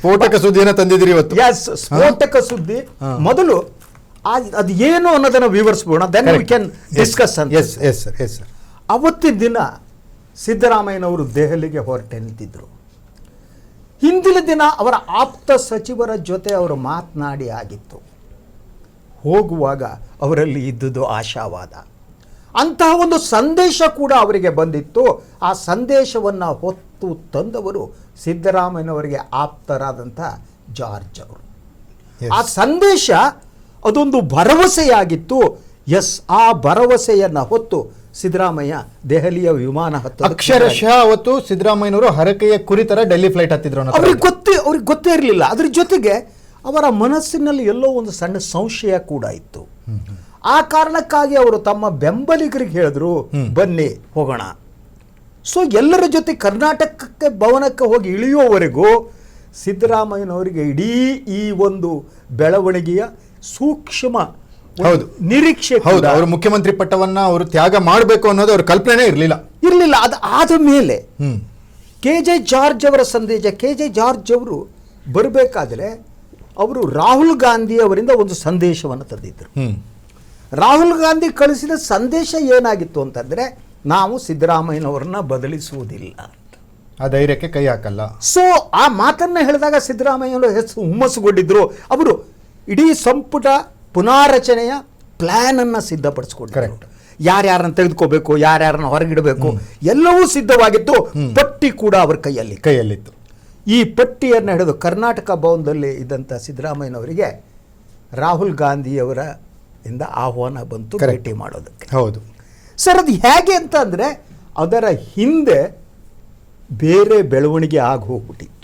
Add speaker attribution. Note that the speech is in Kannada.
Speaker 1: ಸ್ಫೋಟಕ ಸುದ್ದಿಯನ್ನು ತಂದಿದ್ದೀರಿ ಇವತ್ತು.
Speaker 2: ಎಸ್, ಸ್ಫೋಟಕ ಸುದ್ದಿ. ಮೊದಲು ಅದು ಏನು ಅನ್ನೋದನ್ನು ವಿವರಿಸ್ಬೋಣ, ದೆನ್ ವಿ ಕ್ಯಾನ್ ಡಿಸ್ಕಸ್ ಅಂತ.
Speaker 1: Yes yes sir, yes sir.
Speaker 2: ಅವತ್ತಿನ ದಿನ ಸಿದ್ದರಾಮಯ್ಯನವರು ದೆಹಲಿಗೆ ಹೊರಟೆ ನಿಂತಿದ್ರು. ಹಿಂದಿನ ದಿನ ಅವರ ಆಪ್ತ ಸಚಿವರ ಜೊತೆ ಅವರು ಮಾತನಾಡಿ ಆಗಿತ್ತು. ಹೋಗುವಾಗ ಅವರಲ್ಲಿ ಇದ್ದುದು ಆಶಾವಾದ. ಅಂತಹ ಒಂದು ಸಂದೇಶ ಕೂಡ ಅವರಿಗೆ ಬಂದಿತ್ತು. ಆ ಸಂದೇಶವನ್ನು ಹೊತ್ತು ತಂದವರು ಸಿದ್ದರಾಮಯ್ಯನವರಿಗೆ ಆಪ್ತರಾದಂಥ ಜಾರ್ಜ್ ಅವರು. ಆ ಸಂದೇಶ ಅದೊಂದು ಭರವಸೆಯಾಗಿತ್ತು. ಎಸ್, ಆ ಭರವಸೆಯನ್ನು ಹೊತ್ತು ಸಿದ್ದರಾಮಯ್ಯ ದೆಹಲಿಯ ವಿಮಾನ ಹತ್ತು.
Speaker 1: ಅಕ್ಷರಶಃ ಅವತ್ತು ಸಿದ್ದರಾಮಯ್ಯನವರು ಹರಕೆಯ ಕುರಿತರ ಡೆಲ್ಲಿ ಫ್ಲೈಟ್ ಹತ್ತಿದ್ರು.
Speaker 2: ಅವ್ರಿಗೆ ಗೊತ್ತೇ ಇರಲಿಲ್ಲ. ಅದ್ರ ಜೊತೆಗೆ ಅವರ ಮನಸ್ಸಿನಲ್ಲಿ ಎಲ್ಲೋ ಒಂದು ಸಣ್ಣ ಸಂಶಯ ಕೂಡ ಇತ್ತು. ಆ ಕಾರಣಕ್ಕಾಗಿ ಅವರು ತಮ್ಮ ಬೆಂಬಲಿಗರಿಗೆ ಹೇಳಿದ್ರು, ಬನ್ನಿ ಹೋಗೋಣ. ಸೊ ಎಲ್ಲರ ಜೊತೆ ಕರ್ನಾಟಕಕ್ಕೆ ಭವನಕ್ಕೆ ಹೋಗಿ ಇಳಿಯುವವರೆಗೂ ಸಿದ್ದರಾಮಯ್ಯನವರಿಗೆ ಇಡೀ ಈ ಒಂದು ಬೆಳವಣಿಗೆಯ ಸೂಕ್ಷ್ಮ ನಿರೀಕ್ಷೆ,
Speaker 1: ಅವರು ಮುಖ್ಯಮಂತ್ರಿ ಪಟ್ಟವನ್ನ ಅವರು ತ್ಯಾಗ ಮಾಡಬೇಕು ಅನ್ನೋದು ಅವ್ರ ಕಲ್ಪನೆ ಇರಲಿಲ್ಲ.
Speaker 2: ಅದು ಆದ ಮೇಲೆ KJ ಜಾರ್ಜ್ ಅವರ ಸಂದೇಶ. KJ ಜಾರ್ಜ್ ಅವರು ಬರಬೇಕಾದ್ರೆ ಅವರು ರಾಹುಲ್ ಗಾಂಧಿ ಅವರಿಂದ ಒಂದು ಸಂದೇಶವನ್ನು ತಂದಿದ್ದರು. ರಾಹುಲ್ ಗಾಂಧಿ ಕಳಿಸಿದ ಸಂದೇಶ ಏನಾಗಿತ್ತು ಅಂತಂದ್ರೆ, ನಾವು ಸಿದ್ದರಾಮಯ್ಯನವರನ್ನ ಬದಲಿಸುವುದಿಲ್ಲ,
Speaker 1: ಆ ಧೈರ್ಯಕ್ಕೆ ಕೈ ಹಾಕಲ್ಲ.
Speaker 2: ಸೊ ಆ ಮಾತನ್ನ ಹೇಳಿದಾಗ ಸಿದ್ದರಾಮಯ್ಯನವರು ಹೆಚ್ಚು ಹುಮ್ಮಸ್ಸುಗೊಂಡಿದ್ರು. ಅವರು ಇಡೀ ಸಂಪುಟ ಪುನಾರಚನೆಯ ಪ್ಲಾನ್ ಅನ್ನ ಸಿದ್ಧಪಡಿಸ್ಕೊಂಡ್ರು. ಯಾರ್ಯಾರನ್ನ ತೆಗೆದುಕೋಬೇಕು, ಯಾರ್ಯಾರನ್ನ ಹೊರಗಿಡಬೇಕು, ಎಲ್ಲವೂ ಸಿದ್ಧವಾಗಿತ್ತು. ಪಟ್ಟಿ ಕೂಡ ಅವರ ಕೈಯಲ್ಲಿತ್ತು. ಈ ಪಟ್ಟಿಯನ್ನು ಹಿಡಿದು ಕರ್ನಾಟಕ ಭವನದಲ್ಲಿ ಇದ್ದಂಥ ಸಿದ್ದರಾಮಯ್ಯನವರಿಗೆ ರಾಹುಲ್ ಗಾಂಧಿಯವರ ಇಂದ ಆಹ್ವಾನ ಬಂತು ಭೇಟಿ ಮಾಡೋದಕ್ಕೆ.
Speaker 1: ಹೌದು
Speaker 2: ಸರ್, ಅದು ಹೇಗೆ ಅಂತ ಅಂದರೆ ಅದರ ಹಿಂದೆ ಬೇರೆ ಬೆಳವಣಿಗೆ ಆಗಿ ಹೋಗ್ಬಿಟ್ಟಿತ್ತು.